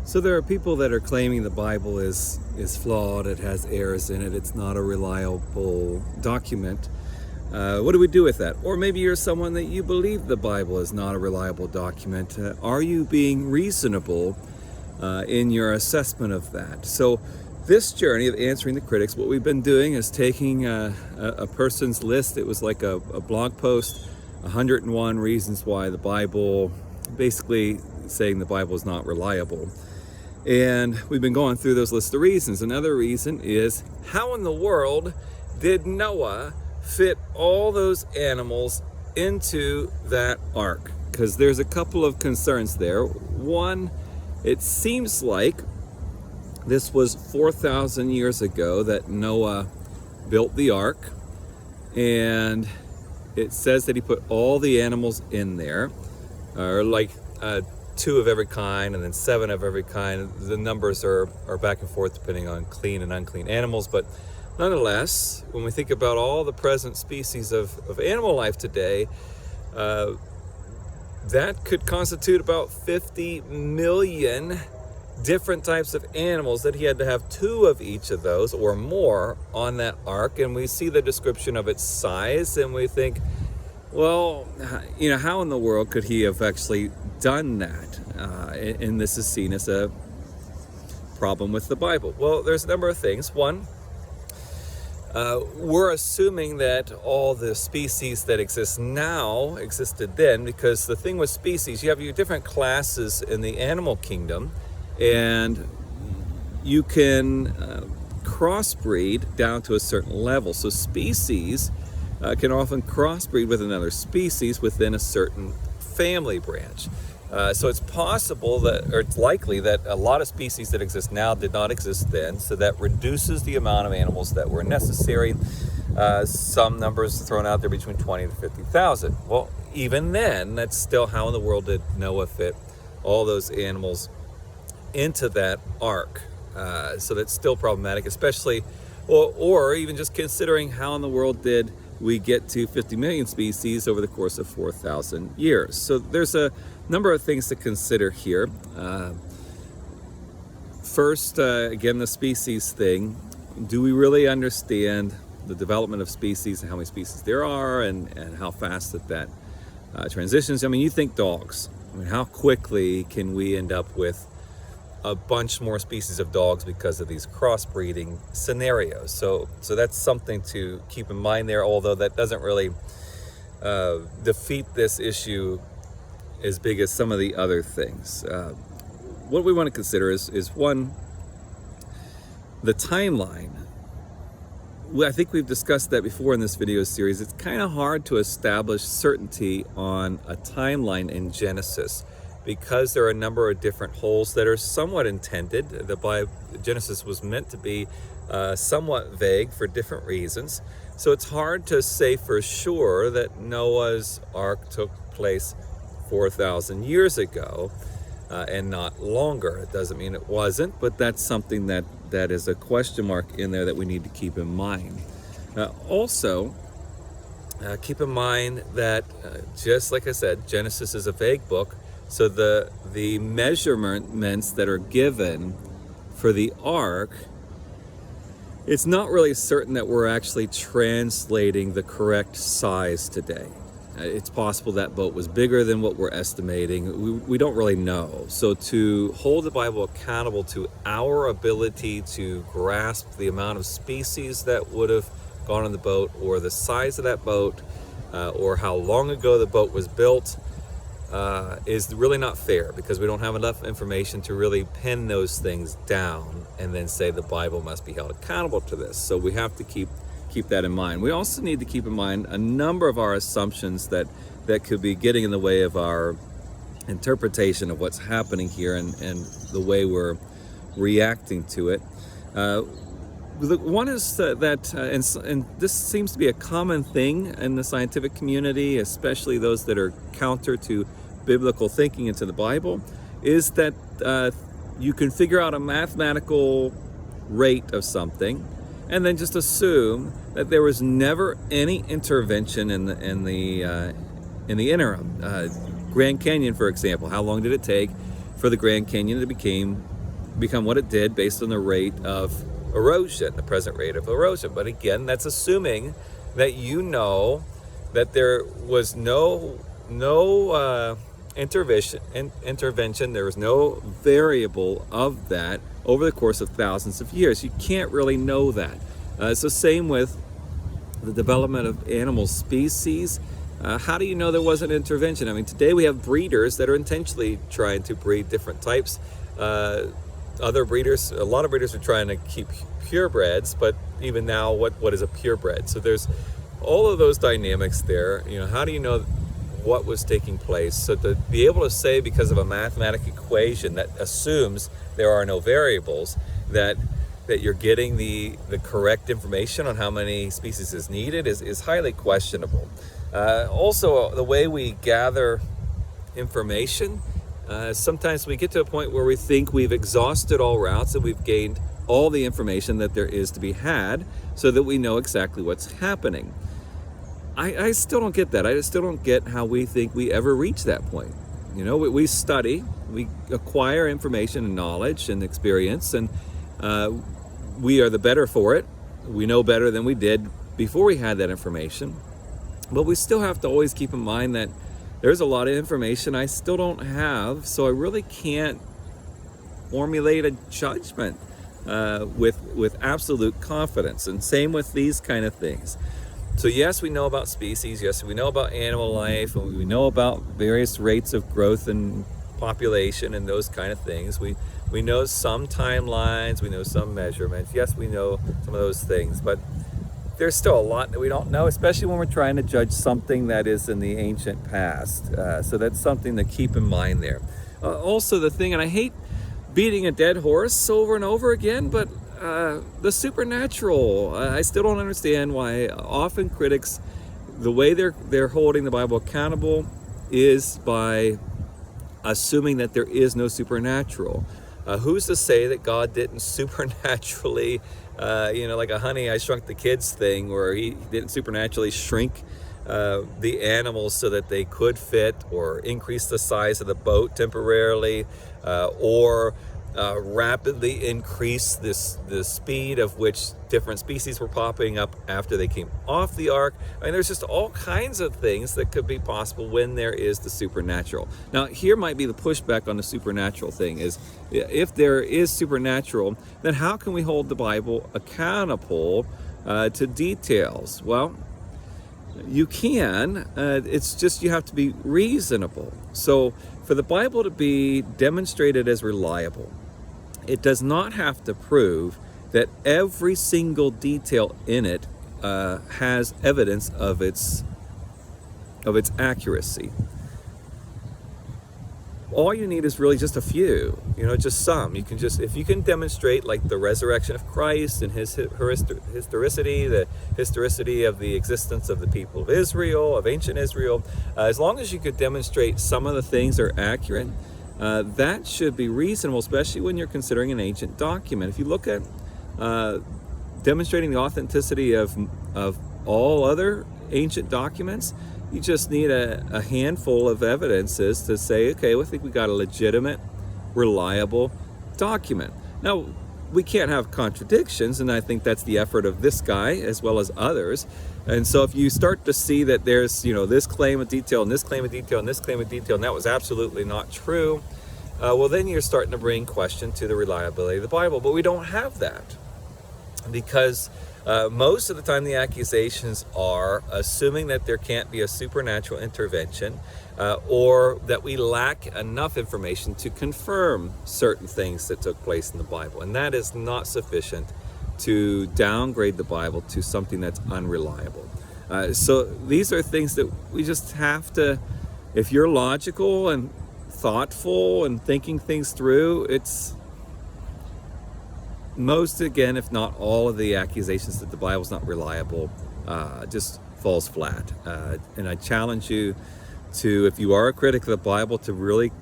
So there are people that are claiming the Bible is flawed, it has errors in it, it's not a reliable document. What do we do with that? Or maybe you're someone that you believe the Bible is not a reliable document. Are you being reasonable in your assessment of that? So this journey of answering the critics, what we've been doing is taking a person's list. It was like a blog post, 101 reasons why the Bible, basically saying the Bible is not reliable. And we've been going through those lists of reasons. Another reason is, how in the world did Noah fit all those animals into that ark? Because there's a couple of concerns there. One, it seems like this was 4,000 years ago that Noah built the ark, and it says that he put all the animals in there, or like 2 of every kind and then 7 of every kind. The numbers are back and forth depending on clean and unclean animals, but nonetheless, when we think about all the present species of animal life today, that could constitute about 50 million different types of animals, that he had to have 2 of each of those or more on that ark. And we see the description of its size and we think, well, how in the world could he have actually done that? And this is seen as a problem with the Bible. Well, there's a number of things. One, we're assuming that all the species that exist now existed then, because the thing with species, you have your different classes in the animal kingdom, and you can crossbreed down to a certain level. So species can often crossbreed with another species within a certain family branch. So it's possible that, or it's likely that a lot of species that exist now did not exist then, so that reduces the amount of animals that were necessary. Some numbers thrown out there between 20 to 50,000. Well, even then, that's still, how in the world did Noah fit all those animals into that ark? So that's still problematic, especially, or even just considering how in the world did we get to 50 million species over the course of 4,000 years. So there's a number of things to consider here. First, again, the species thing. Do we really understand the development of species and how many species there are, and how fast that transitions? I mean, you think dogs. I mean, how quickly can we end up with a bunch more species of dogs because of these crossbreeding scenarios? So that's something to keep in mind there, although that doesn't really defeat this issue as big as some of the other things. What we want to consider is one, the timeline. I think we've discussed that before in this video series. It's kind of hard to establish certainty on a timeline in Genesis, because there are a number of different holes that are somewhat intended. Genesis was meant to be somewhat vague for different reasons. So it's hard to say for sure that Noah's ark took place 4,000 years ago and not longer. It doesn't mean it wasn't, but that's something that is a question mark in there that we need to keep in mind. Also, keep in mind that, just like I said, Genesis is a vague book. So the measurements that are given for the ark, it's not really certain that we're actually translating the correct size today. It's possible that boat was bigger than what we're estimating. We don't really know. So to hold the Bible accountable to our ability to grasp the amount of species that would have gone on the boat, or the size of that boat, or how long ago the boat was built, is really not fair, because we don't have enough information to really pin those things down and then say the Bible must be held accountable to this. So we have to keep that in mind. We also need to keep in mind a number of our assumptions that could be getting in the way of our interpretation of what's happening here and the way we're reacting to it. One is that, and this seems to be a common thing in the scientific community, especially those that are counter to biblical thinking into the Bible, is that you can figure out a mathematical rate of something and then just assume that there was never any intervention in the interim. Grand Canyon, for example, how long did it take for the Grand Canyon to become become what it did based on the rate of erosion, the present rate of erosion. But again, that's assuming that you know that there was no intervention. There was no variable of that over the course of thousands of years. You can't really know that. So same with the development of animal species. How do you know there wasn't intervention? I mean, today we have breeders that are intentionally trying to breed different types. Other breeders, a lot of breeders are trying to keep purebreds, but even now, what is a purebred? So there's all of those dynamics there. You know, how do you know what was taking place? So to be able to say, because of a mathematical equation that assumes there are no variables, that you're getting the correct information on how many species is needed is highly questionable. Also, the way we gather information, sometimes we get to a point where we think we've exhausted all routes and we've gained all the information that there is to be had so that we know exactly what's happening. I still don't get that. I still don't get how we think we ever reach that point. You know, we study, we acquire information and knowledge and experience, and we are the better for it. We know better than we did before we had that information. But we still have to always keep in mind that there's a lot of information I still don't have, so I really can't formulate a judgment with absolute confidence. And same with these kind of things. So yes, we know about species. Yes, we know about animal life, and we know about various rates of growth and population and those kind of things. We know some timelines. We know some measurements. Yes, we know some of those things, but there's still a lot that we don't know, especially when we're trying to judge something that is in the ancient past. So that's something to keep in mind there. Also, the thing, and I hate beating a dead horse over and over again, but the supernatural, I still don't understand why often critics, the way they're holding the Bible accountable is by assuming that there is no supernatural. Who's to say that God didn't supernaturally, like a Honey, I Shrunk the Kids thing, where he didn't supernaturally shrink the animals so that they could fit, or increase the size of the boat temporarily, or rapidly increase the speed of which different species were popping up after they came off the ark. I mean, there's just all kinds of things that could be possible when there is the supernatural. Now, here might be the pushback on the supernatural thing is, if there is supernatural, then how can we hold the Bible accountable to details? Well, you can. It's just you have to be reasonable. So for the Bible to be demonstrated as reliable, it does not have to prove that every single detail in it has evidence of its accuracy. All you need is really just a few, just some. You can just, if you can demonstrate like the resurrection of Christ and his historicity, the historicity of the existence of the people of Israel, of ancient Israel, as long as you could demonstrate some of the things are accurate, that should be reasonable, especially when you're considering an ancient document. If you look at demonstrating the authenticity of all other ancient documents, you just need a handful of evidences to say, okay, I think we got a legitimate, reliable document. Now, we can't have contradictions, and I think that's the effort of this guy as well as others. And so if you start to see that there's, this claim of detail and this claim of detail and this claim of detail, and that was absolutely not true, well, then you're starting to bring question to the reliability of the Bible. But we don't have that, because most of the time the accusations are assuming that there can't be a supernatural intervention, or that we lack enough information to confirm certain things that took place in the Bible. And that is not sufficient to downgrade the Bible to something that's unreliable. So these are things that we just have to, if you're logical and thoughtful and thinking things through, it's most, again, if not all of the accusations that the Bible's not reliable just falls flat. And I challenge you to, if you are a critic of the Bible, to really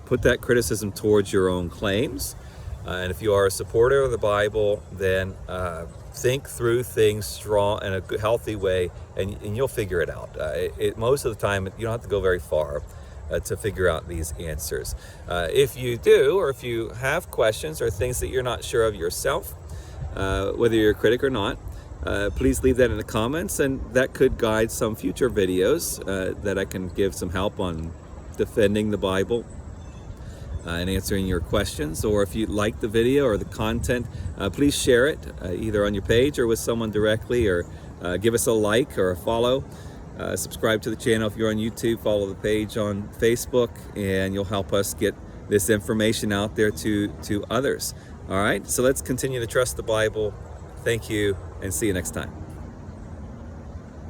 put that criticism towards your own claims. And if you are a supporter of the Bible, then think through things strong in a healthy way, and you'll figure it out. Most of the time, you don't have to go very far. to figure out these answers. If you do, or if you have questions or things that you're not sure of yourself, whether you're a critic or not, please leave that in the comments, and that could guide some future videos that I can give some help on defending the Bible and answering your questions. Or if you like the video or the content, please share it either on your page or with someone directly, or give us a like or a follow. Subscribe to the channel if you're on YouTube, follow the page on Facebook, and you'll help us get this information out there to others. All right, so let's continue to trust the Bible. Thank you, and see you next time.